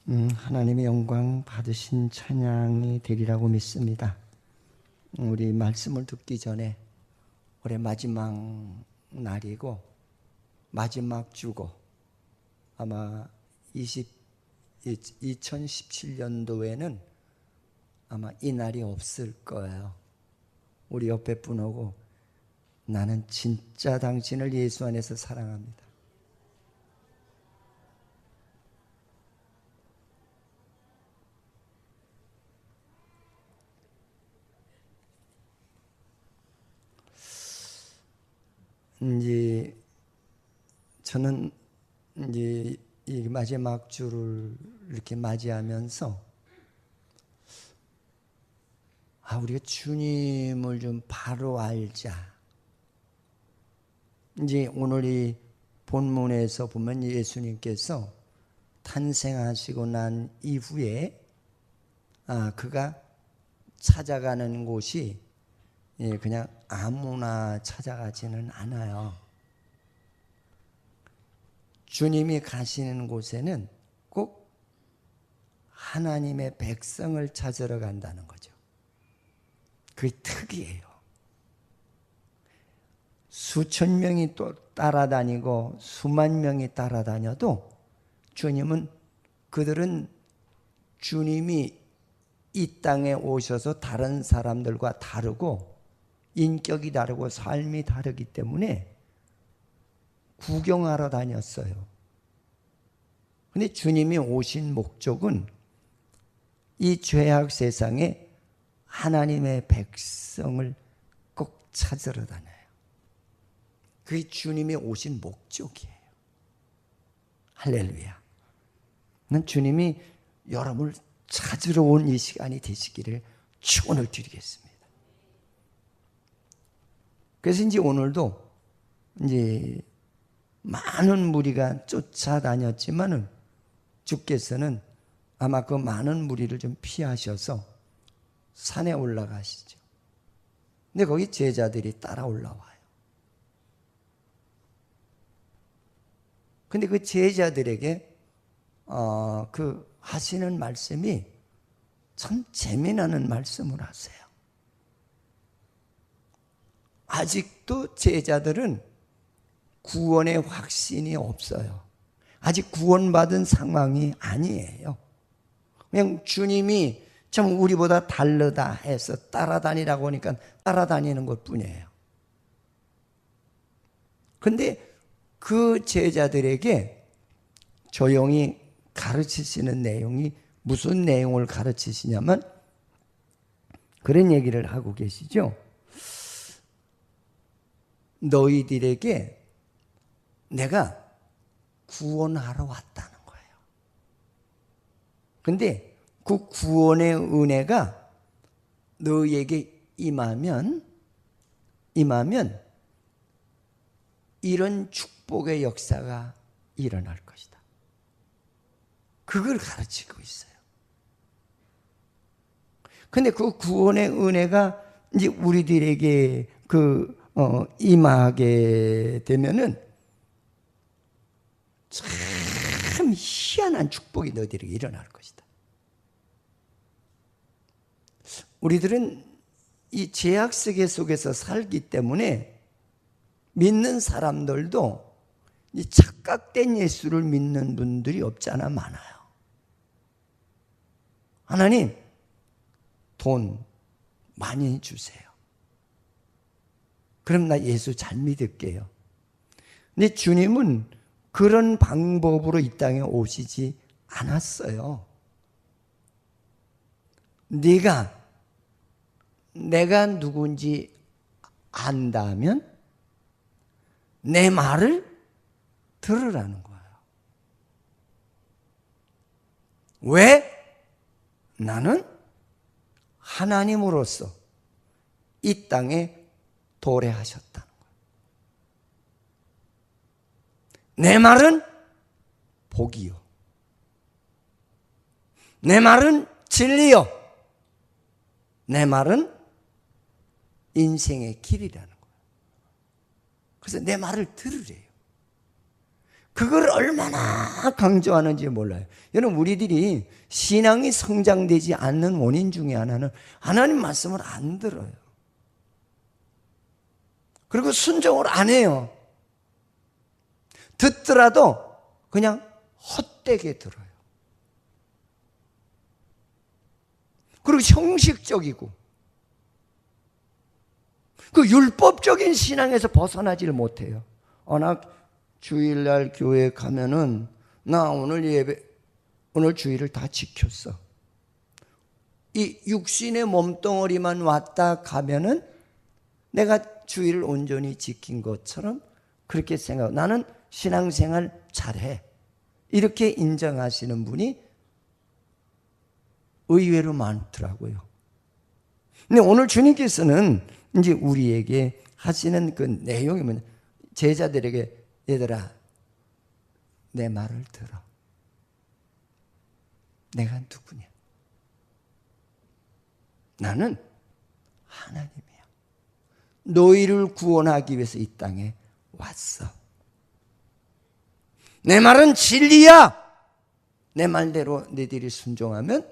하나님의 영광 받으신 찬양이 되리라고 믿습니다. 우리 말씀을 듣기 전에 올해 마지막 날이고 마지막 주고 아마 2017년도에는 아마 이 날이 없을 거예요. 우리 옆에 분하고 나는 진짜 당신을 예수 안에서 사랑합니다. 저는 이 마지막 주를 이렇게 맞이하면서 우리가 주님을 좀 바로 알자. 오늘 이 본문에서 보면 예수님께서 탄생하시고 난 이후에 그가 찾아가는 곳이 그냥 아무나 찾아가지는 않아요. 주님이 가시는 곳에는 꼭 하나님의 백성을 찾으러 간다는 거죠. 그게 특이해요. 수천 명이 또 따라다니고 수만 명이 따라다녀도 그들은 주님이 이 땅에 오셔서 다른 사람들과 다르고 인격이 다르고 삶이 다르기 때문에 구경하러 다녔어요. 근데 주님이 오신 목적은 이 죄악 세상에 하나님의 백성을 꼭 찾으러 다녀요. 그게 주님이 오신 목적이에요. 할렐루야. 난 주님이 여러분을 찾으러 온 이 시간이 되시기를 축원을 드리겠습니다. 그래서 오늘도 많은 무리가 쫓아다녔지만은 주께서는 아마 그 많은 무리를 좀 피하셔서 산에 올라가시죠. 근데 거기 제자들이 따라 올라와요. 근데 그 제자들에게 그 하시는 말씀이 참 재미나는 말씀을 하세요. 아직도 제자들은 구원의 확신이 없어요. 아직 구원받은 상황이 아니에요. 그냥 주님이 참 우리보다 다르다 해서 따라다니라고 하니까 따라다니는 것 뿐이에요. 근데 그 제자들에게 조용히 가르치시는 내용이 무슨 내용을 가르치시냐면 그런 얘기를 하고 계시죠. 너희들에게 내가 구원하러 왔다는 거예요. 근데 그 구원의 은혜가 너희에게 임하면 이런 축복의 역사가 일어날 것이다. 그걸 가르치고 있어요. 근데 그 구원의 은혜가 이제 우리들에게 임하게 되면은 참 희한한 축복이 너희들에게 일어날 것이다. 우리들은 이 죄악 세계 속에서 살기 때문에 믿는 사람들도 이 착각된 예수를 믿는 분들이 없지 않아 많아요. 하나님, 돈 많이 주세요. 그럼 나 예수 잘 믿을게요. 근데 주님은 그런 방법으로 이 땅에 오시지 않았어요. 내가 누군지 안다면 내 말을 들으라는 거예요. 왜? 나는 하나님으로서 이 땅에 도래하셨다는 거예요. 내 말은 복이요. 내 말은 진리요. 내 말은 인생의 길이라는 거예요. 그래서 내 말을 들으래요. 그걸 얼마나 강조하는지 몰라요. 여러분, 우리들이 신앙이 성장되지 않는 원인 중에 하나는 하나님 말씀을 안 들어요. 그리고 순종을 안 해요. 듣더라도 그냥 헛되게 들어요. 그리고 형식적이고 그 율법적인 신앙에서 벗어나지를 못해요. 나 주일날 교회 가면은 나 오늘 주일을 다 지켰어. 이 육신의 몸뚱어리만 왔다 가면은 내가 주일을 온전히 지킨 것처럼 그렇게 생각하고 나는 신앙생활 잘해. 이렇게 인정하시는 분이 의외로 많더라고요. 근데 오늘 주님께서는 이제 우리에게 하시는 그 내용이 뭐냐. 제자들에게 얘들아, 내 말을 들어. 내가 누구냐? 나는 하나님이야. 너희를 구원하기 위해서 이 땅에 왔어. 내 말은 진리야. 내 말대로 너희들이 순종하면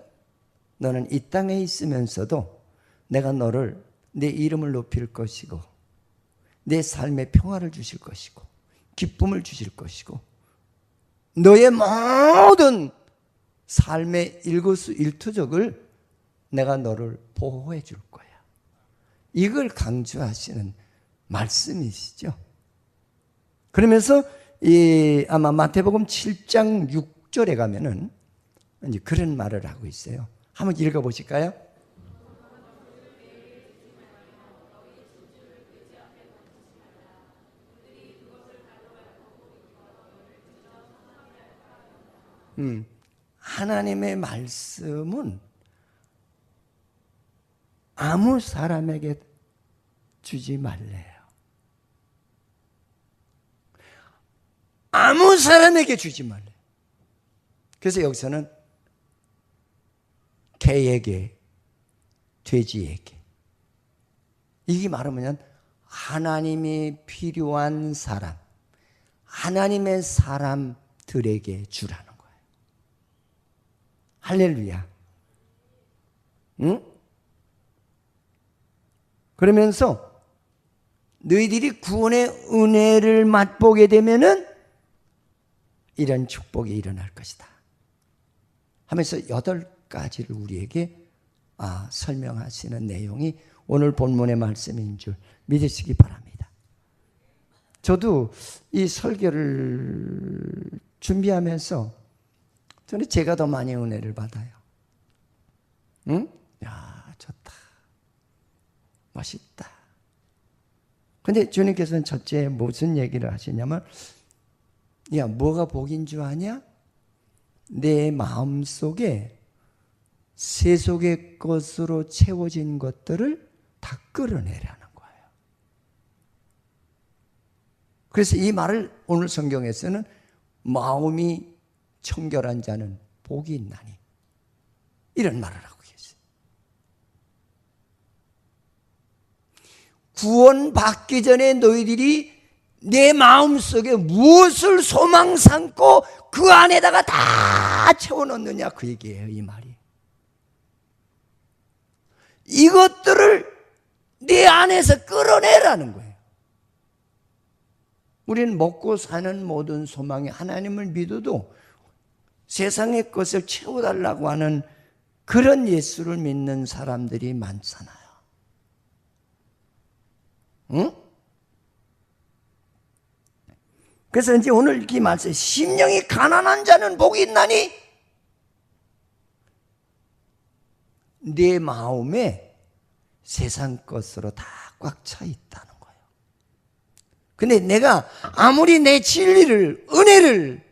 너는 이 땅에 있으면서도 내가 너를 내 이름을 높일 것이고 내 삶에 평화를 주실 것이고 기쁨을 주실 것이고 너의 모든 삶의 일거수일투족을 내가 너를 보호해 줄 거야. 이걸 강조하시는 말씀이시죠. 그러면서 아마 마태복음 7장 6절에 가면은 이제 그런 말을 하고 있어요. 한번 읽어보실까요? 하나님의 말씀은 아무 사람에게 주지 말래요. 아무 사람에게 주지 말래요. 그래서 여기서는 개에게, 돼지에게. 이게 말하면 하나님이 필요한 사람, 하나님의 사람들에게 주라는 거예요. 할렐루야. 응? 그러면서 너희들이 구원의 은혜를 맛보게 되면은 이런 축복이 일어날 것이다 하면서 8가지를 우리에게 설명하시는 내용이 오늘 본문의 말씀인 줄 믿으시기 바랍니다. 저도 이 설교를 준비하면서 저는 제가 더 많이 은혜를 받아요. 응? 야, 좋다. 멋있다. 근데 주님께서는 첫째 무슨 얘기를 하시냐면, 야, 뭐가 복인 줄 아냐? 내 마음속에 세속의 것으로 채워진 것들을 다 끌어내라는 거예요. 그래서 이 말을 오늘 성경에서는 마음이 청결한 자는 복이 있나니 이런 말을 하고 계세요. 구원받기 전에 너희들이 내 마음속에 무엇을 소망 삼고 그 안에다가 다 채워넣느냐 그 얘기예요. 이 말이. 이것들을 내 안에서 끌어내라는 거예요. 우리는 먹고 사는 모든 소망이 하나님을 믿어도 세상의 것을 채워달라고 하는 그런 예수를 믿는 사람들이 많잖아요. 응? 그래서 이제 오늘 이 말씀, 심령이 가난한 자는 복이 있나니 내 마음에 세상 것으로 다 꽉 차 있다는 거예요. 근데 내가 아무리 내 진리를, 은혜를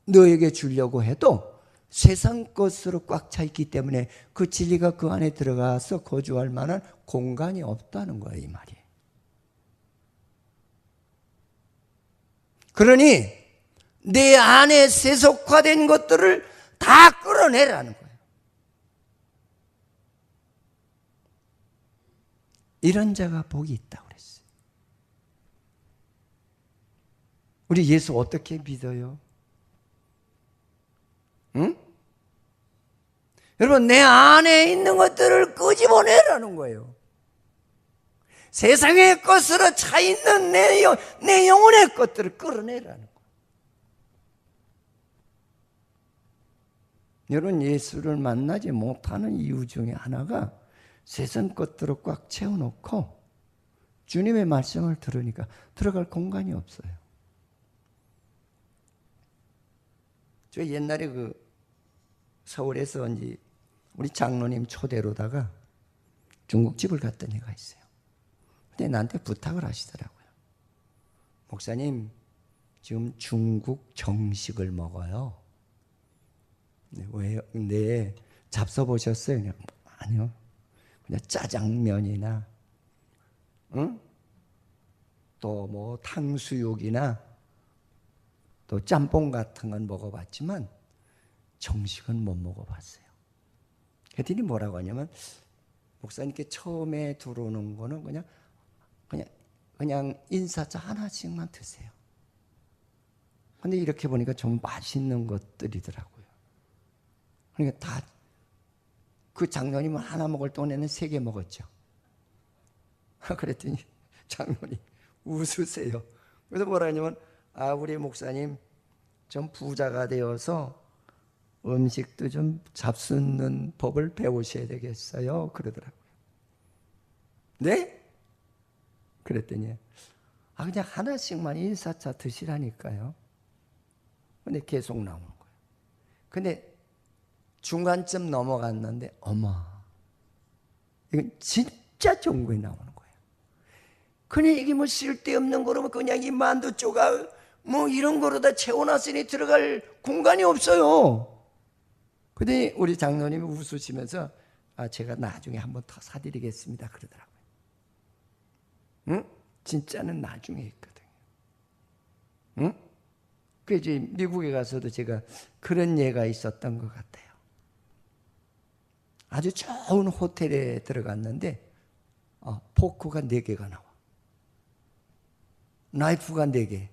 너에게 주려고 해도 세상 것으로 꽉 차 있기 때문에 그 진리가 그 안에 들어가서 거주할 만한 공간이 없다는 거예요, 이 말이. 그러니 내 안에 세속화된 것들을 다 끌어내라는 거예요. 이런 자가 복이 있다고 그랬어요. 우리 예수 어떻게 믿어요? 응? 여러분, 내 안에 있는 것들을 끄집어내라는 거예요. 세상의 것으로 차 있는 내 영혼의 것들을 끌어내라는 거예요. 여러분, 예수를 만나지 못하는 이유 중에 하나가 세상 것들을 꽉 채워놓고 주님의 말씀을 들으니까 들어갈 공간이 없어요. 저 옛날에 서울에서 이제 우리 장로님 초대로다가 중국집을 갔던 애가 있어요. 근데 나한테 부탁을 하시더라고요. 목사님, 지금 중국 정식을 먹어요. 네, 왜요? 네, 잡숴보셨어요? 그냥, 아니요. 그냥 짜장면이나, 응? 또 뭐 탕수육이나 또 짬뽕 같은 건 먹어봤지만 정식은 못 먹어봤어요. 그랬더니 뭐라고 하냐면, 목사님께 처음에 들어오는 거는 그냥 인사자 하나씩만 드세요. 근데 이렇게 보니까 좀 맛있는 것들이더라고요. 그러니까 다 그 장로님은 하나 먹을 동안에는 3개 먹었죠. 그랬더니 장로님 웃으세요. 그래서 뭐라 하냐면, 우리 목사님 좀 부자가 되어서 음식도 좀 잡수는 법을 배우셔야 되겠어요. 그러더라고요. 네? 그랬더니 그냥 하나씩만 인사차 드시라니까요. 근데 계속 나오는 거예요. 근데 중간쯤 넘어갔는데 어머, 이건 진짜 좋은 거에 나오는 거예요. 그냥 이게 뭐 쓸데없는 거로 그냥 이 만두 조각 뭐 이런 거로다 채워놨으니 들어갈 공간이 없어요. 근데 우리 장로님이 웃으시면서 제가 나중에 한번 더 사드리겠습니다 그러더라고요. 응? 진짜는 나중에 있거든요. 응? 그래서 미국에 가서도 제가 그런 예가 있었던 것 같아요. 아주 좋은 호텔에 들어갔는데 포크가 4개가 나와. 나이프가 4개.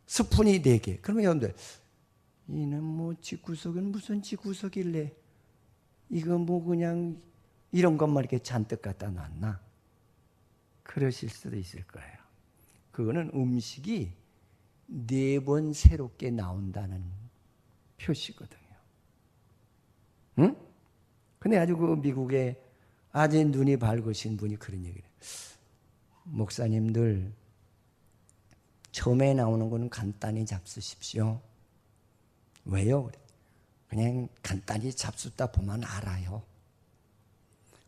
스푼이 4개. 그러면 여러분들, 이는 뭐 집구석은 무슨 집구석일래? 이거 뭐 그냥 이런 것만 이렇게 잔뜩 갖다 놨나? 그러실 수도 있을 거예요. 그거는 음식이 4번 새롭게 나온다는 표시거든요. 응? 근데 아주 미국에 아주 눈이 밝으신 분이 그런 얘기를 해요. 목사님들, 처음에 나오는 거는 간단히 잡수십시오. 왜요? 그냥 간단히 잡수다 보면 알아요.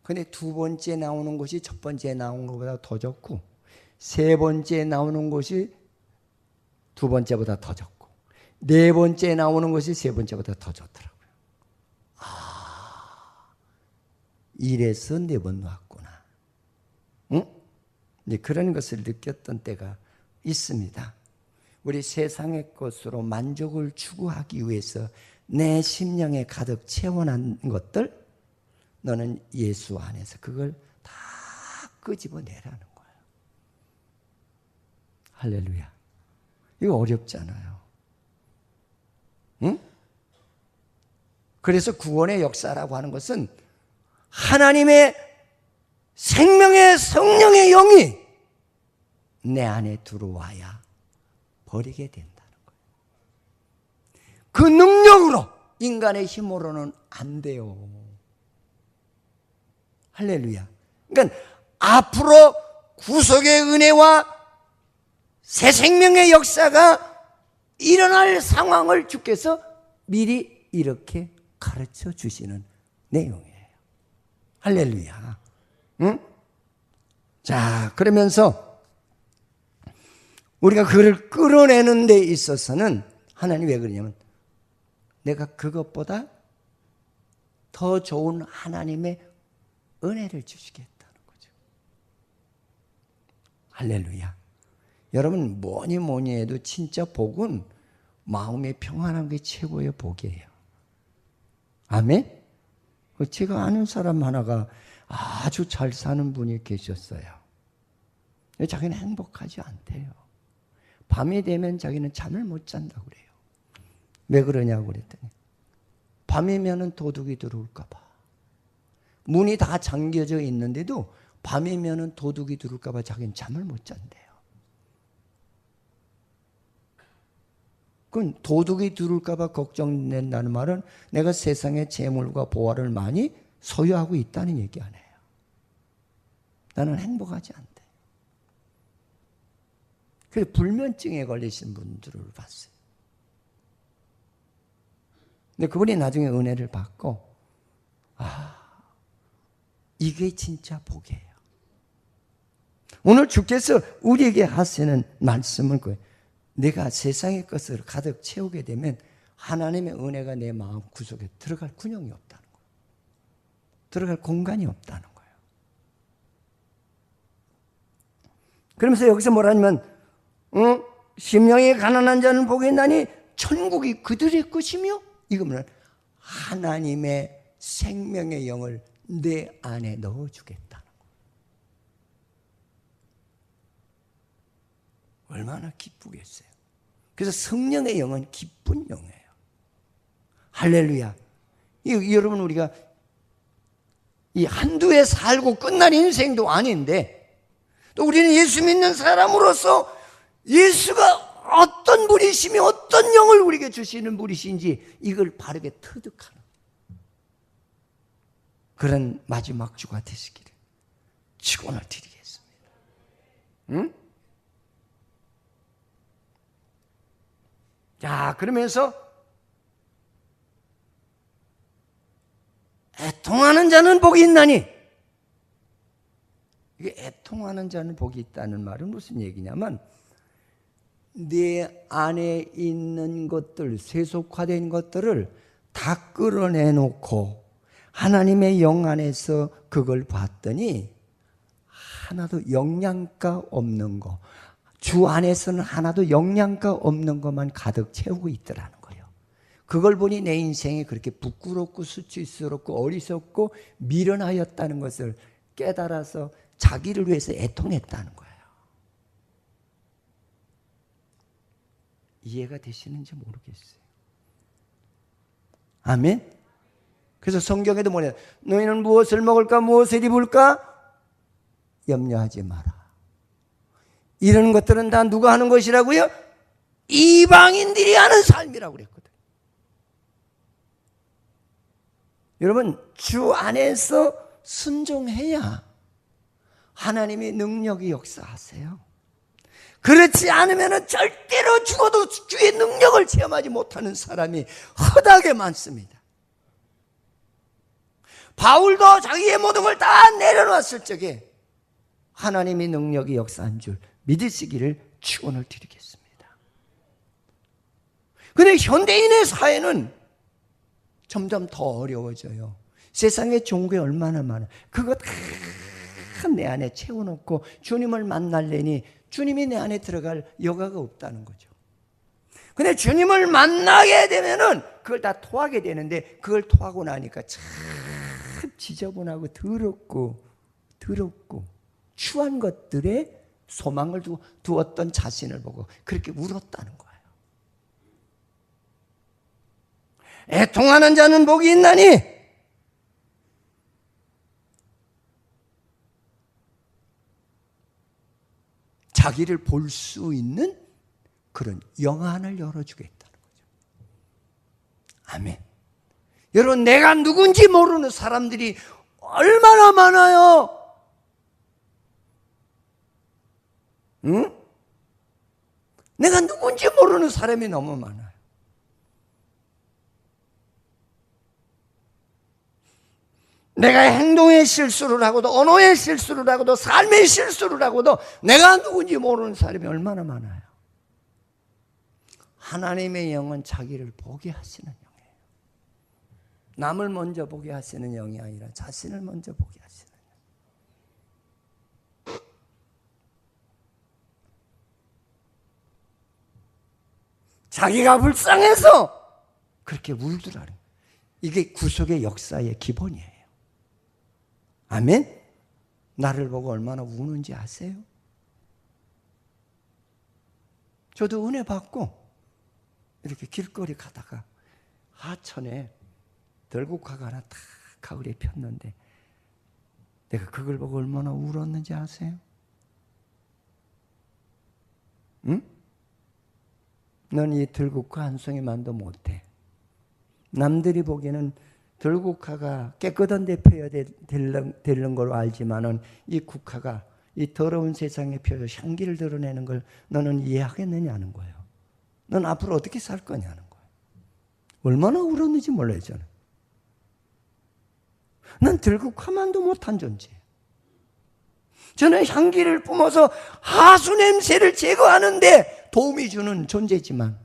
근데 2번째 나오는 것이 첫 번째 나온 것보다 더 적고, 3번째 나오는 것이 2번째보다 더 적고, 4번째 나오는 것이 3번째보다 더 좋더라고요. 이래서 4번 나왔구나. 응? 이제 그런 것을 느꼈던 때가 있습니다. 우리 세상의 것으로 만족을 추구하기 위해서 내 심령에 가득 채워난 것들, 너는 예수 안에서 그걸 다 끄집어내라는 거예요. 할렐루야. 이거 어렵잖아요. 응? 그래서 구원의 역사라고 하는 것은 하나님의 생명의 성령의 영이 내 안에 들어와야 버리게 된다는 거예요. 그 능력으로, 인간의 힘으로는 안 돼요. 할렐루야. 그러니까 앞으로 구속의 은혜와 새 생명의 역사가 일어날 상황을 주께서 미리 이렇게 가르쳐 주시는 내용이에요. 할렐루야. 응? 자, 그러면서 우리가 그를 끌어내는 데 있어서는 하나님이 왜 그러냐면, 내가 그것보다 더 좋은 하나님의 은혜를 주시겠다는 거죠. 할렐루야. 여러분, 뭐니 해도 진짜 복은 마음의 평안한 게 최고의 복이에요. 아멘? 제가 아는 사람 하나가 아주 잘 사는 분이 계셨어요. 자기는 행복하지 않대요. 밤이 되면 자기는 잠을 못 잔다고 그래요. 왜 그러냐고 그랬더니 밤이면은 도둑이 들어올까 봐. 문이 다 잠겨져 있는데도 밤이면은 도둑이 들어올까 봐 자기는 잠을 못 잔대요. 그건 도둑이 들어올까 봐 걱정된다는 말은 내가 세상의 재물과 보화를 많이 소유하고 있다는 얘기 아니에요. 나는 행복하지 않대. 그래서 불면증에 걸리신 분들을 봤어요. 근데 그분이 나중에 은혜를 받고 이게 진짜 복이에요. 오늘 주께서 우리에게 하시는 말씀은 그거예요. 내가 세상의 것을 가득 채우게 되면 하나님의 은혜가 내 마음 구석에 들어갈 군형이 없다는 거예요. 들어갈 공간이 없다는 거예요. 그러면서 여기서 뭐라냐면 심령이 가난한 자는 복이 있나니 천국이 그들의 것이며, 이거는 하나님의 생명의 영을 내 안에 넣어주겠다는 거예요. 얼마나 기쁘겠어요. 그래서 성령의 영은 기쁜 영이에요. 할렐루야. 여러분, 우리가 이 한두 해 살고 끝날 인생도 아닌데, 또 우리는 예수 믿는 사람으로서 예수가 어떤 분이시며 어떤 영을 우리에게 주시는 분이신지 이걸 바르게 터득하는 그런 마지막 주가 되시기를 축원을 드리겠습니다. 응? 자, 그러면서 애통하는 자는 복이 있나니, 이게 애통하는 자는 복이 있다는 말은 무슨 얘기냐면 내 안에 있는 것들, 세속화된 것들을 다 끌어내놓고 하나님의 영 안에서 그걸 봤더니 하나도 영양가 없는 거, 주 안에서는 하나도 영양가 없는 것만 가득 채우고 있더라는 거예요. 그걸 보니 내 인생이 그렇게 부끄럽고 수치스럽고 어리석고 미련하였다는 것을 깨달아서 자기를 위해서 애통했다는 거예요. 이해가 되시는지 모르겠어요. 아멘? 그래서 성경에도 뭐냐, 너희는 무엇을 먹을까 무엇을 입을까 염려하지 마라. 이런 것들은 다 누가 하는 것이라고요? 이방인들이 하는 삶이라고 그랬거든. 여러분, 주 안에서 순종해야 하나님의 능력이 역사하세요. 그렇지 않으면 절대로 죽어도 주의 능력을 체험하지 못하는 사람이 허다하게 많습니다. 바울도 자기의 모든 걸 다 내려놨을 적에 하나님의 능력이 역사한 줄 믿으시기를 축원을 드리겠습니다. 그런데 현대인의 사회는 점점 더 어려워져요. 세상에 좋은 게 얼마나 많아. 그거 다 내 안에 채워놓고 주님을 만나려니 주님이 내 안에 들어갈 여가가 없다는 거죠. 근데 주님을 만나게 되면은 그걸 다 토하게 되는데, 그걸 토하고 나니까 참 지저분하고 더럽고 추한 것들에 소망을 두었던 자신을 보고 그렇게 울었다는 거예요. 애통하는 자는 복이 있나니, 자기를 볼 수 있는 그런 영안을 열어주겠다는 거죠. 아멘. 여러분, 내가 누군지 모르는 사람들이 얼마나 많아요. 응? 내가 누군지 모르는 사람이 너무 많아요. 내가 행동의 실수를 하고도, 언어의 실수를 하고도, 삶의 실수를 하고도 내가 누군지 모르는 사람이 얼마나 많아요. 하나님의 영은 자기를 보게 하시는 영이에요. 남을 먼저 보게 하시는 영이 아니라 자신을 먼저 보게 하시는 영. 자기가 불쌍해서 그렇게 울더라는, 이게 구속의 역사의 기본이에요. 아멘? 나를 보고 얼마나 우는지 아세요? 저도 은혜 받고 이렇게 길거리 가다가 하천에 들국화가 하나 딱 가을에 폈는데 내가 그걸 보고 얼마나 울었는지 아세요? 응? 넌 이 들국화 한 송이만도 못해. 남들이 보기에는 들국화가 깨끗한 데 펴야 되는 걸 알지만은 이 국화가 이 더러운 세상에 펴서 향기를 드러내는 걸 너는 이해하겠느냐는 거예요. 넌 앞으로 어떻게 살 거냐는 거예요. 얼마나 울었는지 몰라요, 저는. 난 들국화만도 못한 존재예요. 저는 향기를 뿜어서 하수 냄새를 제거하는데 도움이 주는 존재지만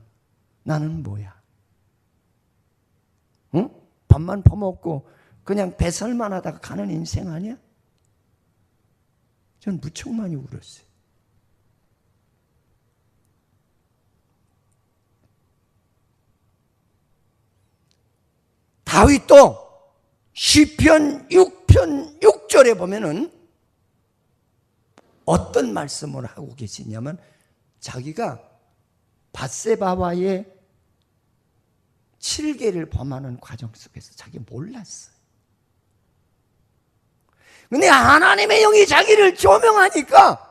나는 뭐야? 응? 밥만 퍼먹고 그냥 배설만 하다가 가는 인생 아니야? 전 무척 많이 울었어요. 다윗도 시편 6편 6절에 보면은 어떤 말씀을 하고 계시냐면 자기가 밧세바와의 7계를 범하는 과정 속에서 자기가 몰랐어요. 근데 하나님의 영이 자기를 조명하니까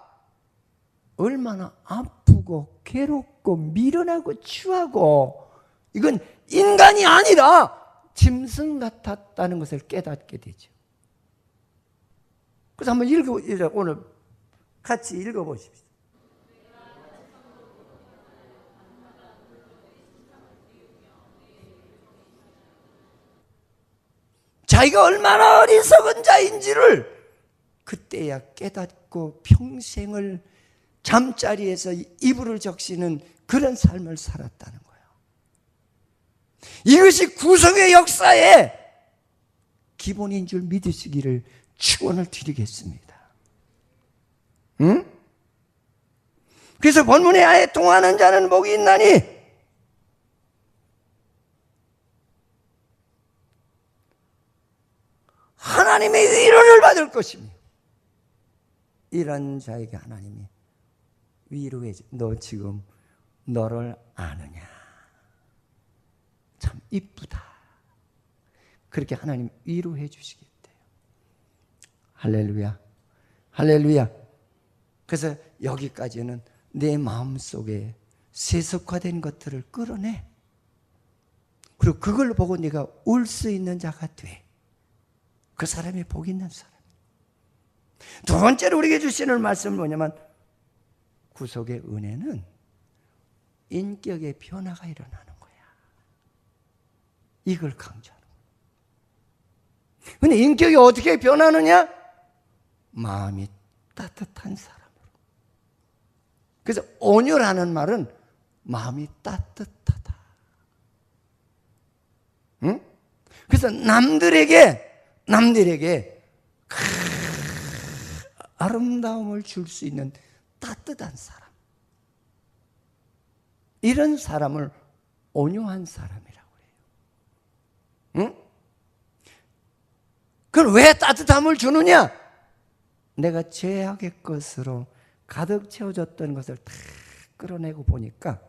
얼마나 아프고 괴롭고 미련하고 추하고 이건 인간이 아니라 짐승 같았다는 것을 깨닫게 되죠. 그래서 한번 오늘 같이 읽어보십시오. 자기가 얼마나 어리석은 자인지를 그때야 깨닫고 평생을 잠자리에서 이불을 적시는 그런 삶을 살았다는 거예요. 이것이 구속의 역사의 기본인 줄 믿으시기를 축원을 드리겠습니다. 응? 그래서 본문에 아예 통하는 자는 복이 있나니 하나님의 위로를 받을 것이며 이런 자에게 하나님이 위로해 줘. 너 지금 너를 아느냐? 참 이쁘다. 그렇게 하나님 위로해 주시겠대요. 할렐루야. 할렐루야. 그래서 여기까지는 내 마음속에 세속화된 것들을 끌어내. 그리고 그걸 보고 네가 울 수 있는 자가 돼. 그 사람이 복 있는 사람. 두 번째로 우리에게 주시는 말씀은 뭐냐면 구속의 은혜는 인격의 변화가 일어나는 거야. 이걸 강조하는 거야. 근데 인격이 어떻게 변하느냐? 마음이 따뜻한 사람으로. 그래서 온유라는 말은 마음이 따뜻하다. 응? 그래서 남들에게 아름다움을 줄 수 있는 따뜻한 사람. 이런 사람을 온유한 사람이라고 해요. 응? 그럼 왜 따뜻함을 주느냐? 내가 죄악의 것으로 가득 채워졌던 것을 다 끌어내고 보니까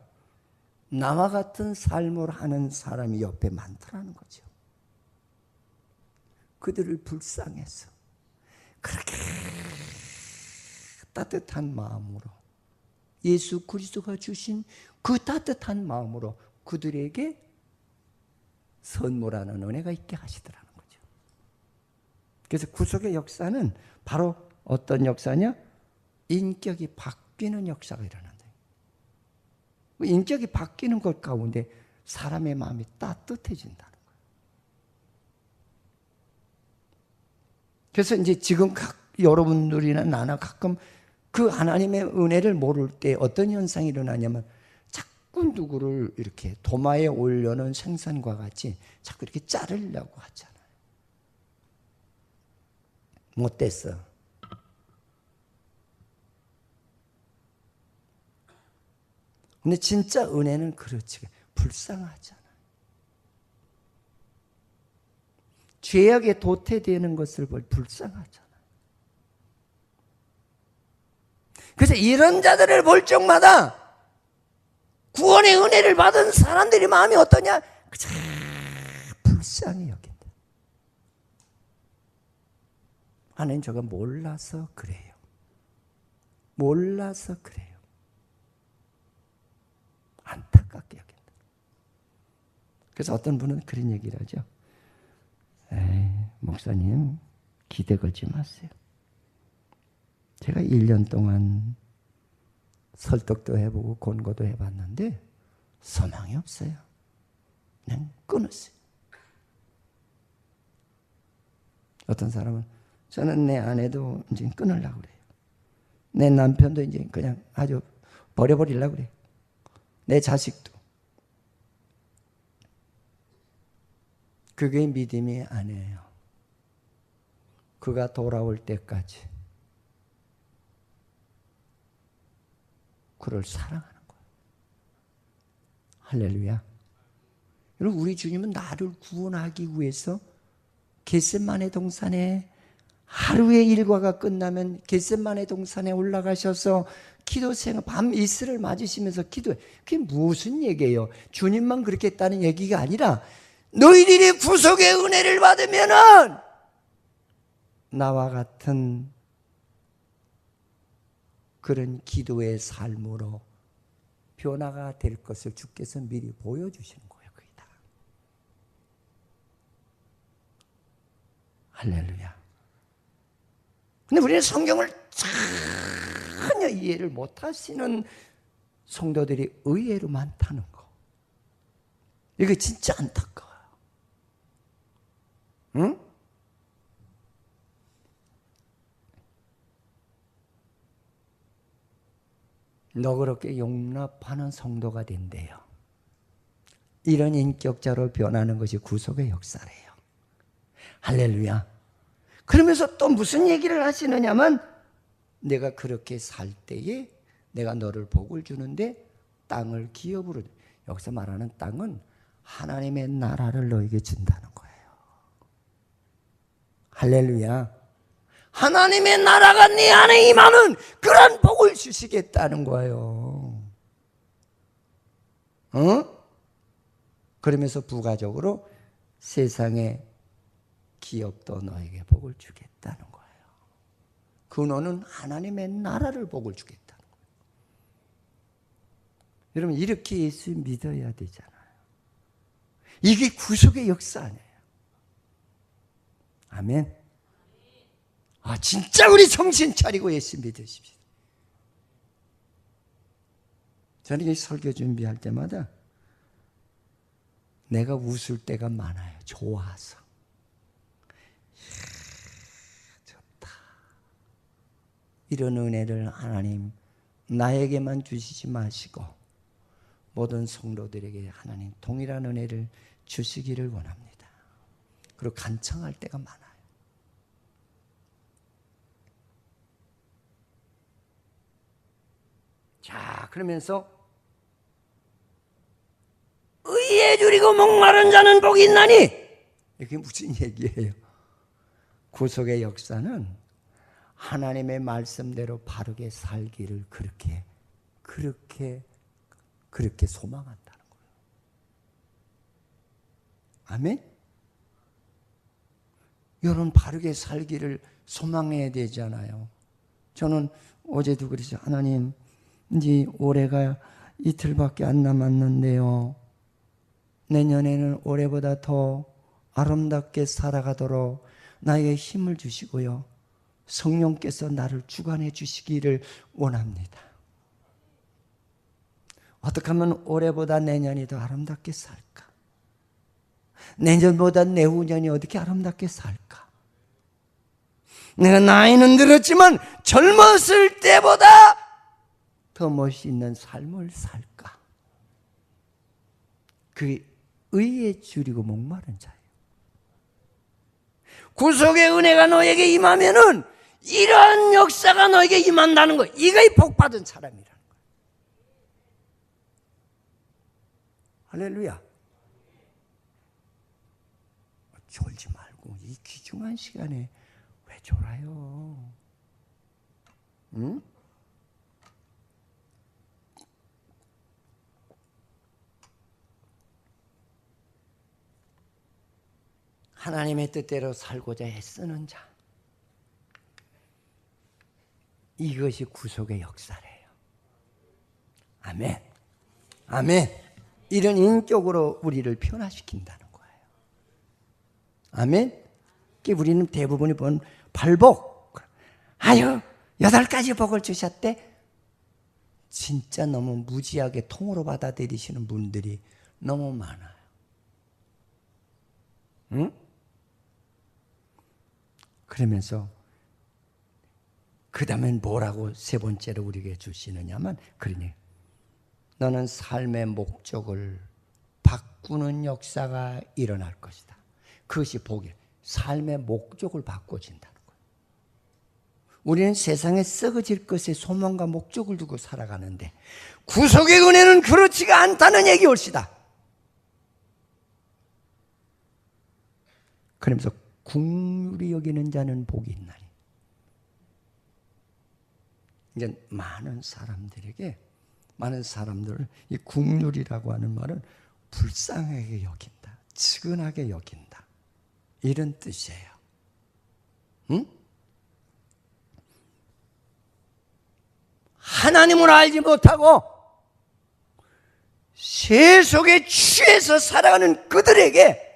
나와 같은 삶을 하는 사람이 옆에 많더라는 거죠. 그들을 불쌍해서 그렇게 따뜻한 마음으로 예수 그리스도가 주신 그 따뜻한 마음으로 그들에게 선물하는 은혜가 있게 하시더라는 거죠. 그래서 구속의 역사는 바로 어떤 역사냐? 인격이 바뀌는 역사가 일어난다. 인격이 바뀌는 것 가운데 사람의 마음이 따뜻해진다는 거예요. 그래서 이제 지금 여러분들이나 나나 가끔 그 하나님의 은혜를 모를 때 어떤 현상이 일어나냐면 자꾸 누구를 이렇게 도마에 올려놓은 생선과 같이 자꾸 이렇게 자르려고 하잖아요. 못됐어. 근데 진짜 은혜는 그렇지. 불쌍하잖아. 죄악에 도태되는 것을 불쌍하잖아. 그래서 이런 자들을 볼 적마다 구원의 은혜를 받은 사람들이 마음이 어떠냐? 그저 불쌍히 여긴다. 하나님 저가 몰라서 그래요. 몰라서 그래요. 안타깝게 여긴다. 그래서 어떤 분은 그런 얘기를 하죠. 에이, 목사님 기대 걸지 마세요. 제가 1년 동안 설득도 해보고 권고도 해봤는데 소망이 없어요. 그냥 끊었어요. 어떤 사람은 저는 내 아내도 이제 끊으려고 그래요. 내 남편도 이제 그냥 아주 버려버리려고 그래요. 내 자식도. 그게 믿음이 아니에요. 그가 돌아올 때까지 그를 사랑하는 거예요. 할렐루야. 여러분, 우리 주님은 나를 구원하기 위해서 겟세마네 동산에 하루의 일과가 끝나면 겟세마네 동산에 올라가셔서 기도 생활, 밤 이슬을 맞으시면서 기도해. 그게 무슨 얘기예요? 주님만 그렇게 했다는 얘기가 아니라 너희들이 구속의 은혜를 받으면은 나와 같은 그런 기도의 삶으로 변화가 될 것을 주께서 미리 보여주시는 거예요. 그게 다. 할렐루야. 근데 우리는 성경을 전혀 이해를 못하시는 성도들이 의외로 많다는 거. 이게 진짜 안타까워요. 응? 너그럽게 용납하는 성도가 된대요. 이런 인격자로 변하는 것이 구속의 역사래요. 할렐루야. 그러면서 또 무슨 얘기를 하시느냐면 내가 그렇게 살 때에 내가 너를 복을 주는데 땅을 기업으로, 여기서 말하는 땅은 하나님의 나라를 너에게 준다는 거예요. 할렐루야. 하나님의 나라가 네 안에 임하는 그런 복을 주시겠다는 거예요. 그러면서 부가적으로 세상의 기업도 너에게 복을 주겠다는 거예요. 근원은 하나님의 나라를 복을 주겠다는 거예요. 여러분, 이렇게 예수 믿어야 되잖아요. 이게 구속의 역사 아니에요. 아멘. 진짜 우리 정신 차리고 예수 믿으십시오. 저는 이 설교 준비할 때마다 내가 웃을 때가 많아요. 좋아서. 좋다. 이런 은혜를 하나님 나에게만 주시지 마시고 모든 성도들에게 하나님 동일한 은혜를 주시기를 원합니다. 그리고 간청할 때가 많아요. 자, 그러면서 의에 줄이고 목마른 자는 복이 있나니, 이게 무슨 얘기예요? 구속의 역사는 하나님의 말씀대로 바르게 살기를 그렇게 소망한다는 거예요. 아멘? 여러분, 바르게 살기를 소망해야 되잖아요. 저는 어제도 그랬어요. 하나님, 이제 올해가 이틀밖에 안 남았는데요. 내년에는 올해보다 더 아름답게 살아가도록 나에게 힘을 주시고요. 성령께서 나를 주관해 주시기를 원합니다. 어떻게 하면 올해보다 내년이 더 아름답게 살까? 내년보다 내후년이 어떻게 아름답게 살까? 내가 나이는 들었지만 젊었을 때보다 더 멋있는 삶을 살까? 그게 의에 줄이고 목마른 자예요. 구속의 은혜가 너에게 임하면은 이러한 역사가 너에게 임한다는 거예요. 이게 복받은 사람이라는 거예요. 할렐루야. 졸지 말고 이 귀중한 시간에 왜 졸아요? 응? 하나님의 뜻대로 살고자 애쓰는 자. 이것이 구속의 역사래요. 아멘. 아멘. 이런 인격으로 우리를 변화시킨다는 거예요. 아멘. 우리는 대부분이 본 발복. 아유, 8가지 복을 주셨대. 진짜 너무 무지하게 통으로 받아들이시는 분들이 너무 많아요. 응? 그러면서 그 다음엔 뭐라고 세 번째로 우리에게 주시느냐면, 그러니 너는 삶의 목적을 바꾸는 역사가 일어날 것이다. 그것이 복이에요. 삶의 목적을 바꿔진다는 거예요. 우리는 세상에 썩어질 것에 소망과 목적을 두고 살아가는데 구속의 은혜는 그렇지가 않다는 얘기 올시다. 그러면서 긍휼히 여기는 자는 복이 있나니. 이제 많은 사람들을 이 긍휼이라고 하는 말은 불쌍하게 여긴다, 측은하게 여긴다, 이런 뜻이에요. 응? 하나님을 알지 못하고 세속에 취해서 살아가는 그들에게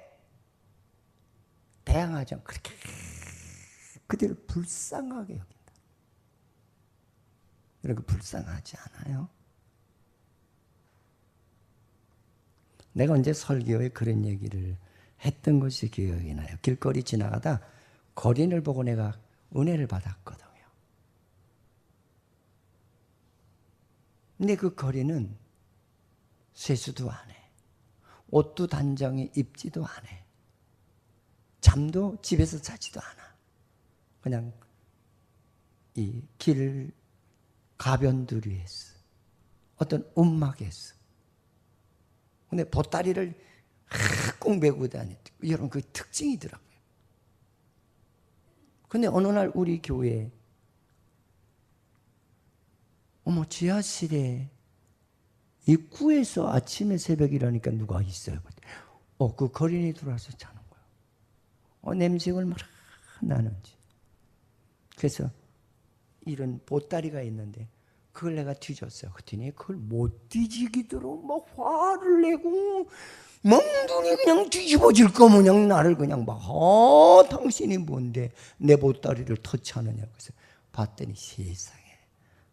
대항하죠. 그렇게 그들을 불쌍하게 여긴다. 여러분, 불쌍하지 않아요? 내가 언제 설교에 그런 얘기를 했던 것이 기억이 나요. 길거리 지나가다 거린을 보고 내가 은혜를 받았거든요. 근데 그 거린은 세수도 안 해. 옷도 단정히 입지도 안 해. 잠도 집에서 자지도 않아. 그냥 이 길 가변두리에서 어떤 움막에서. 근데 보따리를 꼭 메고 다녔고, 이런 그 특징이더라고요. 근데 어느 날 우리 교회에 지하실에 입구에서 아침에 새벽이라니까 누가 있어요. 그 거린이 들어와서 자는 거예요. 냄새가 얼마나 나는지. 그래서 이런 보따리가 있는데 그걸 내가 뒤졌어요. 그랬더니 그걸 못 뒤지기도록 막 화를 내고 멍둥이 그냥 뒤집어질 거면 나를 그냥 막 당신이 뭔데 내 보따리를 터치하느냐. 그래서 봤더니 세상에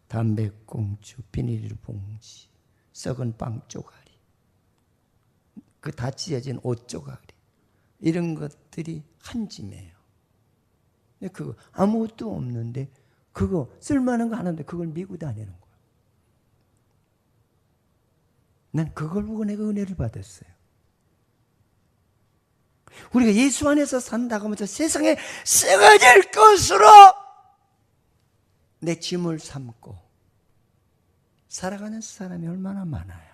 담배꽁초, 비닐봉지, 썩은 빵 쪼가리, 그 다 찢어진 옷 쪼가리, 이런 것들이 한 짐이에요. 그거 아무것도 없는데 그거 쓸만한 거 하는데 그걸 미고 다니는 거예요. 난 그걸 보고 내가 은혜를 받았어요. 우리가 예수 안에서 산다고 하면서 세상에 썩어질 것으로 내 짐을 삼고 살아가는 사람이 얼마나 많아요.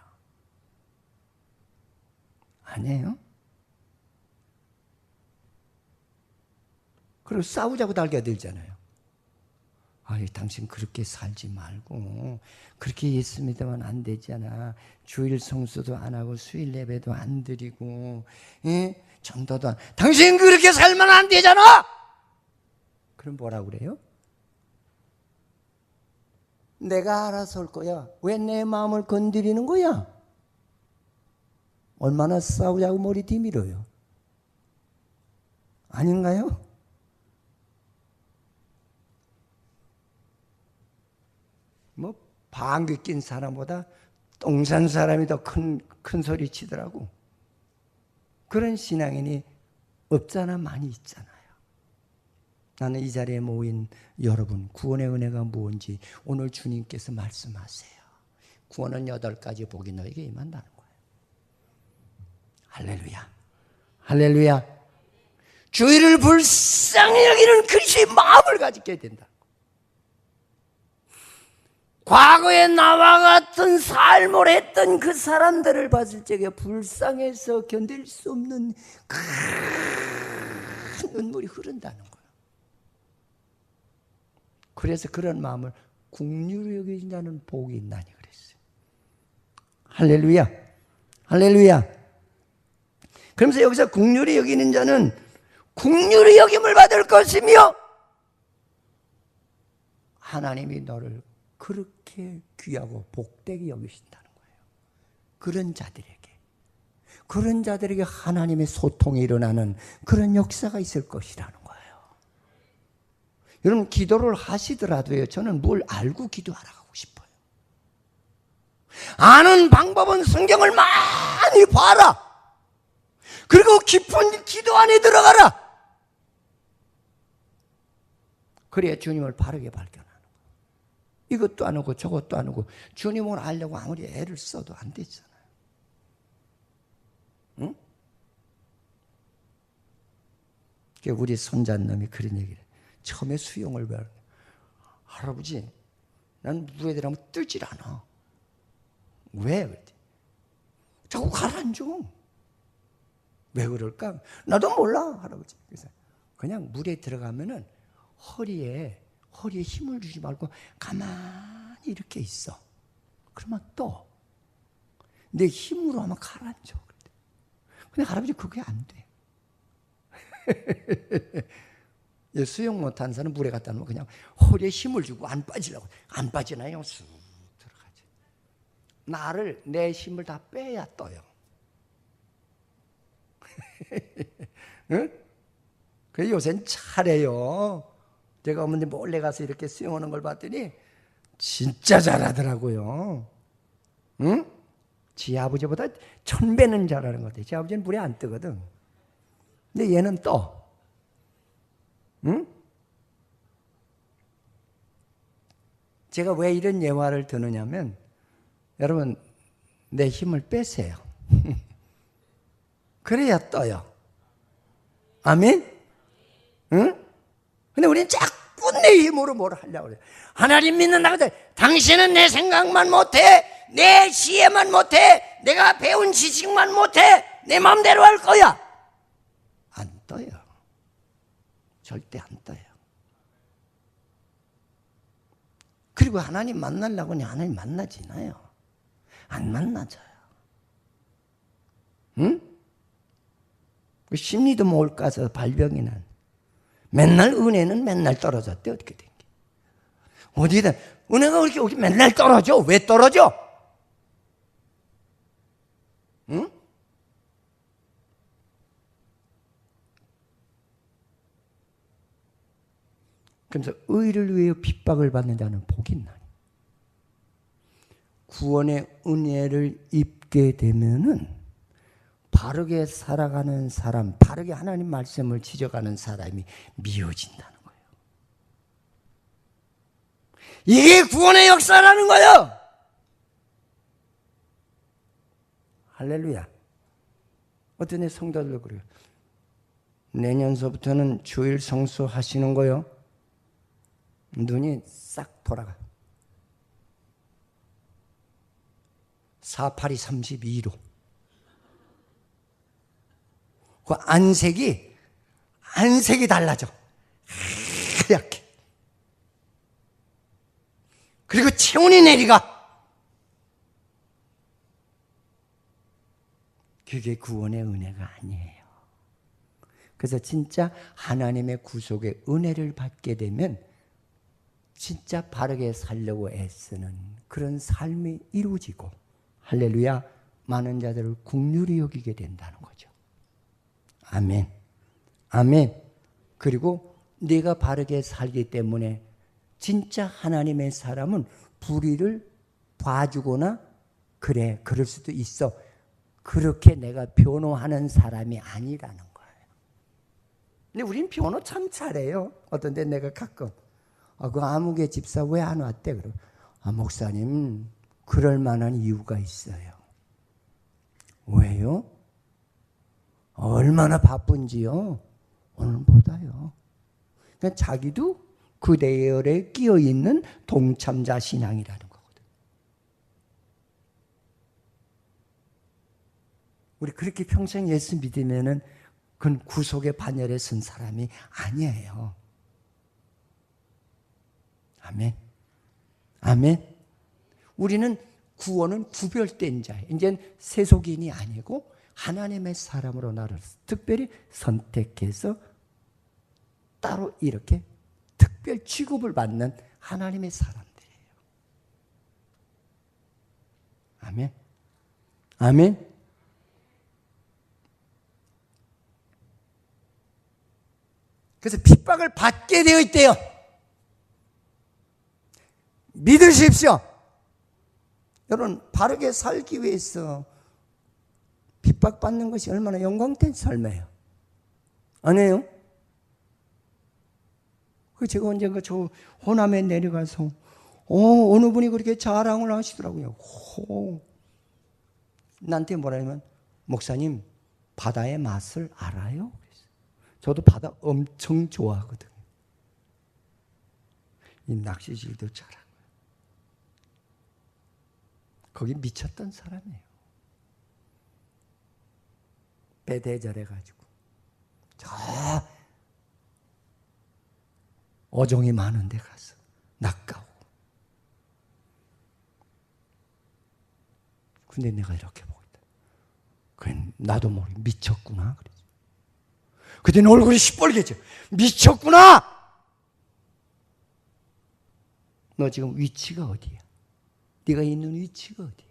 아니에요? 그리고 싸우자고 달겨들잖아요. 당신 그렇게 살지 말고 그렇게 예수 믿으면 안 되잖아. 주일 성수도 안 하고 수일 예배도 안 드리고 전도도 안. 당신 그렇게 살면 안 되잖아. 그럼 뭐라고 그래요? 내가 알아서 할 거야. 왜 내 마음을 건드리는 거야? 얼마나 싸우자고 머리 뒤밀어요. 아닌가요? 방귀 낀 사람보다 똥 싼 사람이 더 큰 소리 치더라고. 그런 신앙인이 없잖아, 많이 있잖아요. 나는 이 자리에 모인 여러분, 구원의 은혜가 무엇인지 오늘 주님께서 말씀하세요. 구원은 8가지 복이 너에게 임한다는 거예요. 할렐루야. 할렐루야. 주의를 불쌍히 여기는 그리스도의 마음을 가지게 된다. 과거에 나와 같은 삶을 했던 그 사람들을 봤을 적에 불쌍해서 견딜 수 없는 큰 눈물이 흐른다는 거예요. 그래서 그런 마음을 긍휼히 여기자는 복이 있나니 그랬어요. 할렐루야. 할렐루야. 그러면서 여기서 긍휼히 여기는 자는 긍휼히 여김을 받을 것이며 하나님이 너를 그렇게 귀하고 복되게 여기신다는 거예요. 그런 자들에게 하나님의 소통이 일어나는 그런 역사가 있을 것이라는 거예요. 여러분, 기도를 하시더라도요, 저는 뭘 알고 기도하라고 하고 싶어요. 아는 방법은 성경을 많이 봐라. 그리고 깊은 기도 안에 들어가라. 그래야 주님을 바르게 발견하는 거예요. 이것도 안 하고 저것도 안 하고 주님을 알려고 아무리 애를 써도 안 되잖아요. 응? 우리 손자놈이 그런 얘기를 해. 처음에 수영을 배워. 할아버지, 난 물에 들어가면 뜨질 않아. 왜? 자꾸 가라앉아. 왜 그럴까? 나도 몰라, 할아버지. 그래서 그냥 물에 들어가면은 허리에 힘을 주지 말고 가만히 이렇게 있어. 그러면 또 내 힘으로 하면 가라앉아. 근데 할아버지 그게 안 돼. 수영 못하는 사람은 물에 갖다 놓으면 그냥 허리에 힘을 주고 안 빠지려고. 안 빠지나요? 쑥 들어가지. 내 힘을 다 빼야 떠요. 응? 그래서 요새는 잘해요. 제가 어머니 몰래 가서 이렇게 수영하는 걸 봤더니 진짜 잘하더라고요. 응? 지 아버지보다 1000배는 잘하는 것 같아요. 지 아버지는 물에 안 뜨거든. 근데 얘는 떠. 응? 제가 왜 이런 예화를 드느냐면, 여러분, 내 힘을 빼세요. 그래야 떠요. 아멘? 응? 근데 우리는 자꾸 내 힘으로 뭘 하려고 그래요. 하나님 믿는다고 해. 당신은 내 생각만 못해. 내 지혜만 못해. 내가 배운 지식만 못해. 내 마음대로 할 거야. 안 떠요. 절대 안 떠요. 그리고 하나님 만나려고 하니 하나님 만나지나요? 안 만나져요. 응? 심리도 못 가서 발병이 난. 맨날 은혜는 맨날 떨어졌대. 어떻게 된 게? 어디다 은혜가 그렇게 맨날 떨어져? 왜 떨어져? 응? 그래서 의를 위해 핍박을 받는 자는 복이 있나니. 구원의 은혜를 입게 되면은 바르게 살아가는 사람, 바르게 하나님 말씀을 지져가는 사람이 미워진다는 거예요. 이게 구원의 역사라는 거예요. 할렐루야. 어떤 애 성도들 그래요. 내년서부터는 주일 성수 하시는 거요. 눈이 싹 돌아가. 4, 8이 32로. 그 안색이 달라져. 하얗게. 그리고 체온이 내려가. 그게 구원의 은혜가 아니에요. 그래서 진짜 하나님의 구속의 은혜를 받게 되면 진짜 바르게 살려고 애쓰는 그런 삶이 이루어지고, 할렐루야, 많은 자들을 긍휼히 여기게 된다는 거죠. 아멘. 아멘. 그리고 네가 바르게 살기 때문에 진짜 하나님의 사람은 불의를 봐주거나 그래, 그럴 수도 있어. 그렇게 내가 변호하는 사람이 아니라는 거예요. 근데 우린 변호 참 잘해요. 어떤 데 내가 가끔 그 아무개 집사 왜 안 왔대? 그럼 목사님 그럴 만한 이유가 있어요. 왜요? 얼마나 바쁜지요? 오늘보다요. 그러니까 자기도 그 대열에 끼어있는 동참자 신앙이라는 거거든. 우리 그렇게 평생 예수 믿으면은 그건 구속의 반열에 선 사람이 아니에요. 아멘. 아멘. 우리는 구원은 구별된 자예요. 이제는 세속인이 아니고 하나님의 사람으로 나를 특별히 선택해서 따로 이렇게 특별 취급을 받는 하나님의 사람들이에요. 아멘. 아멘. 그래서 핍박을 받게 되어 있대요. 믿으십시오. 여러분, 바르게 살기 위해서 핍박받는 것이 얼마나 영광된 삶이에요. 아니에요? 제가 언젠가 저 호남에 내려가서 어느 분이 그렇게 자랑을 하시더라고요. 나한테 뭐라냐면, 목사님 바다의 맛을 알아요? 저도 바다 엄청 좋아하거든요. 이 낚시질도 잘하고. 거기 미쳤던 사람이에요. 배 대절해가지고 저 어종이 많은 데 가서 낚아오고. 근데 내가 이렇게 보고 있다. 그래, 나도 모르게 미쳤구나. 그랬지. 그때는 얼굴이 시뻘개져. 미쳤구나. 너 지금 위치가 어디야? 네가 있는 위치가 어디야?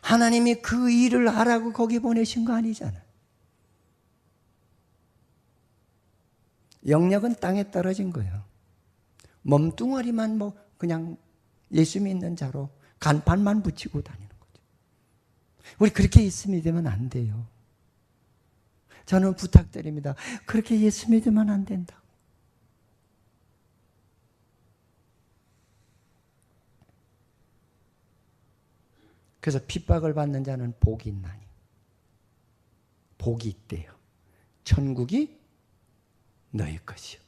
하나님이 그 일을 하라고 거기 보내신 거 아니잖아. 영역은 땅에 떨어진 거예요. 몸뚱아리만 그냥 예수 믿는 자로 간판만 붙이고 다니는 거죠. 우리 그렇게 예수 믿으면 안 돼요. 저는 부탁드립니다. 그렇게 예수 믿으면 안 된다. 그래서 핍박을 받는 자는 복이 있나니. 복이 있대요. 천국이 너희 것이요.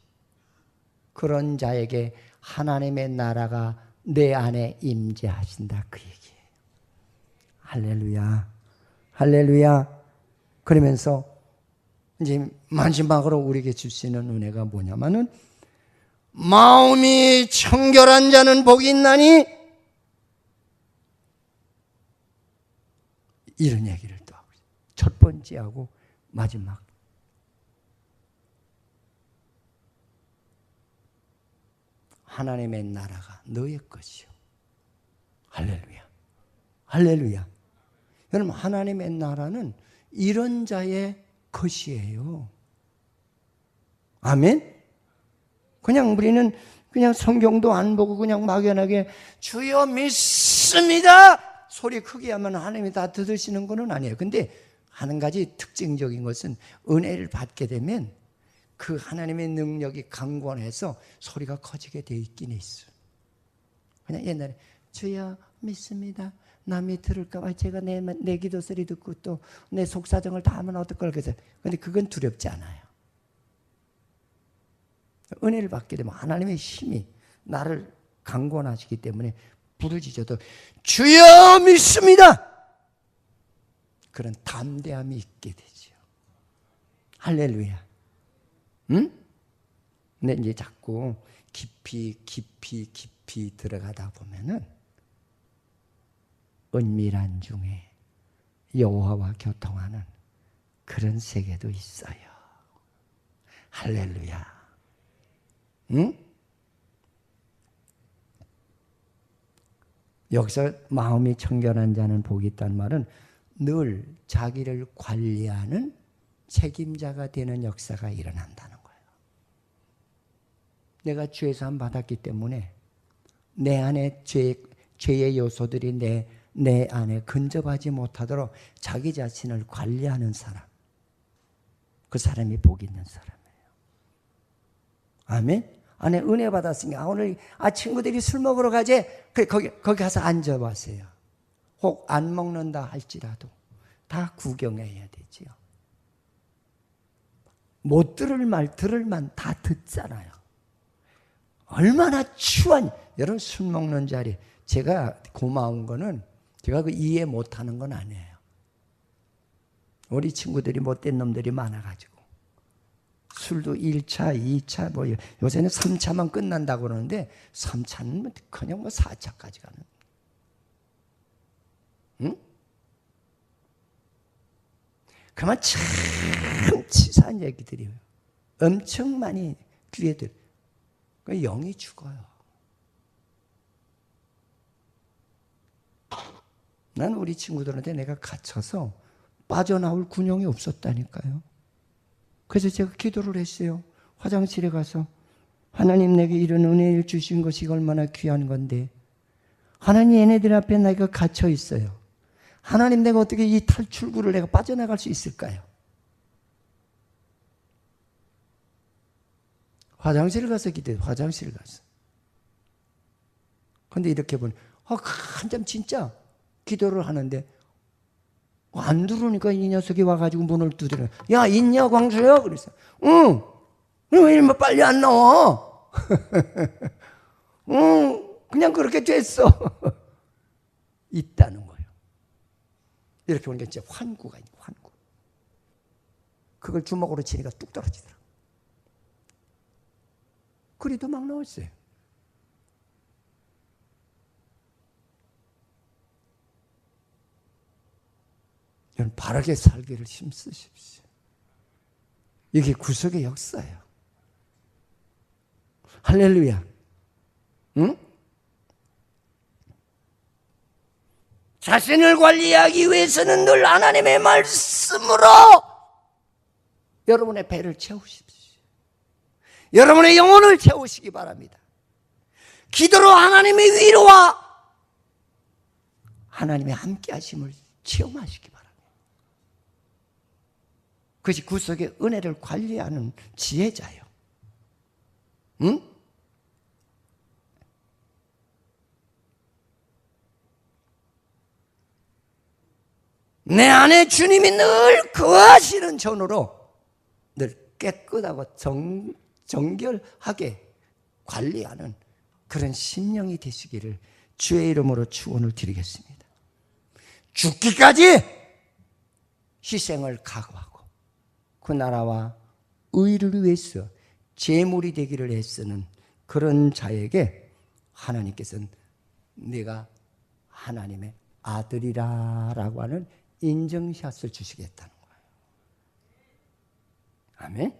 그런 자에게 하나님의 나라가 내 안에 임재하신다. 그 얘기예요. 할렐루야. 할렐루야. 그러면서 이제 마지막으로 우리에게 주시는 은혜가 뭐냐면은, 마음이 청결한 자는 복이 있나니, 이런 얘기를 또 하고 있어요. 첫 번째하고 마지막. 하나님의 나라가 너의 것이요. 할렐루야. 할렐루야. 여러분, 하나님의 나라는 이런 자의 것이에요. 아멘? 그냥 우리는 그냥 성경도 안 보고 그냥 막연하게 주여 믿습니다 소리 크게 하면 하나님이 다 들으시는 건 아니에요. 근데 한 가지 특징적인 것은 은혜를 받게 되면 그 하나님의 능력이 강권해서 소리가 커지게 되어 있긴 있어요. 그냥 옛날에 주여 믿습니다. 남이 들을까 봐 제가 내 기도 소리 듣고 또 내 속사정을 다 하면 어떨까 그래서. 근데 그건 두렵지 않아요. 은혜를 받게 되면 하나님의 힘이 나를 강권하시기 때문에 부르짖어도 주여 믿습니다. 그런 담대함이 있게 되죠. 할렐루야. 응? 근데 이제 자꾸 깊이 들어가다 보면은 은밀한 중에 여호와와 교통하는 그런 세계도 있어요. 할렐루야. 응? 여기서 마음이 청결한 자는 복이 있다는 말은 늘 자기를 관리하는 책임자가 되는 역사가 일어난다는 거예요. 내가 죄 사함 받았기 때문에 내 안에 죄의 요소들이 내 안에 근접하지 못하도록 자기 자신을 관리하는 사람, 그 사람이 복 있는 사람이에요. 아멘? 안에 은혜 받았으니까 오늘 친구들이 술 먹으러 가재. 거기 가서 앉아보세요. 혹 안 먹는다 할지라도 다 구경해야 되지요. 못 들을 말 들을만 다 듣잖아요. 얼마나 추한. 여러분, 술 먹는 자리, 제가 고마운 거는 제가 그 이해 못하는 건 아니에요. 우리 친구들이 못된 놈들이 많아가지고 술도 1차, 2차, 요새는 3차만 끝난다고 그러는데 3차는 그냥 4차까지 가는. 응? 그만 참 치사한 얘기들이에요. 엄청 많이 귀에 들. 영이 죽어요. 난 우리 친구들한테 내가 갇혀서 빠져나올 군용이 없었다니까요. 그래서 제가 기도를 했어요. 화장실에 가서 하나님 내게 이런 은혜를 주신 것이 얼마나 귀한 건데 하나님 얘네들 앞에 내가 갇혀 있어요. 하나님 내가 어떻게 이 탈출구를 내가 빠져나갈 수 있을까요? 화장실 가서 기도해요. 화장실 가서. 근데 이렇게 보니 한참 진짜 기도를 하는데 안 들어오니까 이 녀석이 와가지고 문을 두드려. 야 있냐 광수야? 그랬어. 응. 왜 이리 빨리 안 나와? 응. 그냥 그렇게 됐어. 있다는 거예요. 이렇게 보니까 진짜 환구가 있는 환구. 그걸 주먹으로 치니까 뚝 떨어지더라고. 그리도 막 나왔어요. 여러분 바르게 살기를 힘쓰십시오. 이게 구속의 역사예요. 할렐루야. 응? 자신을 관리하기 위해서는 늘 하나님의 말씀으로 여러분의 배를 채우십시오. 여러분의 영혼을 채우시기 바랍니다. 기도로 하나님의 위로와 하나님의 함께하심을 체험하시기 바랍니다. 그것이 구속의 은혜를 관리하는 지혜자예요. 응? 내 안에 주님이 늘 거하시는 전으로 늘 깨끗하고 정결하게 관리하는 그런 심령이 되시기를 주의 이름으로 축원을 드리겠습니다. 죽기까지 희생을 각오하고 그 나라와 의를 위해서 제물이 되기를 애쓰는 그런 자에게 하나님께서는 네가 하나님의 아들이라라고 하는 인정샷을 주시겠다는 거예요. 아멘?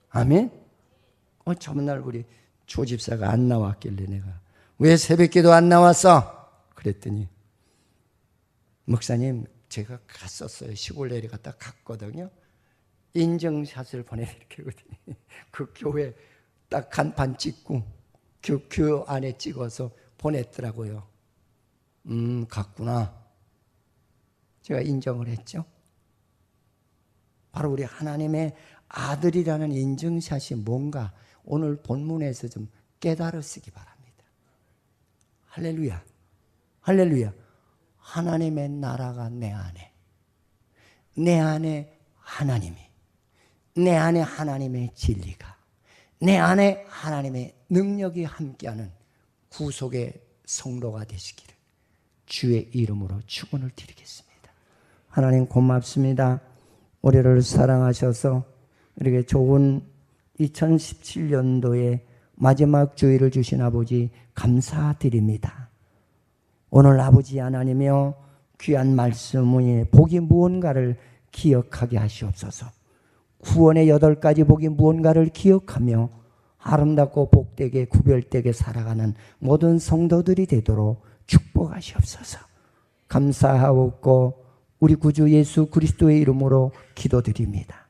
아멘? 저번날 우리 조 집사가 안 나왔길래 내가 왜 새벽기도 안 나왔어? 그랬더니 목사님 제가 갔었어요. 시골 내려갔다 갔거든요. 인정샷을 보내드렸거든요. 그 교회 딱 간판 찍고 교 안에 찍어서 보냈더라고요. 갔구나. 제가 인정을 했죠. 바로 우리 하나님의 아들이라는 인증샷이 뭔가 오늘 본문에서 좀 깨달으시기 바랍니다. 할렐루야. 할렐루야. 하나님의 나라가 내 안에 하나님이, 내 안에 하나님의 진리가, 내 안에 하나님의 능력이 함께하는 구속의 성도가 되시기를 주의 이름으로 축원을 드리겠습니다. 하나님 고맙습니다. 우리를 사랑하셔서 이렇게 좋은 2017년도에 마지막 주일을 주신 아버지 감사드립니다. 오늘 아버지 하나님이여 귀한 말씀에 복이 무언가를 기억하게 하시옵소서. 구원의 8가지 복이 무언가를 기억하며 아름답고 복되게 구별되게 살아가는 모든 성도들이 되도록 축복하시옵소서. 감사하옵고 우리 구주 예수 그리스도의 이름으로 기도드립니다.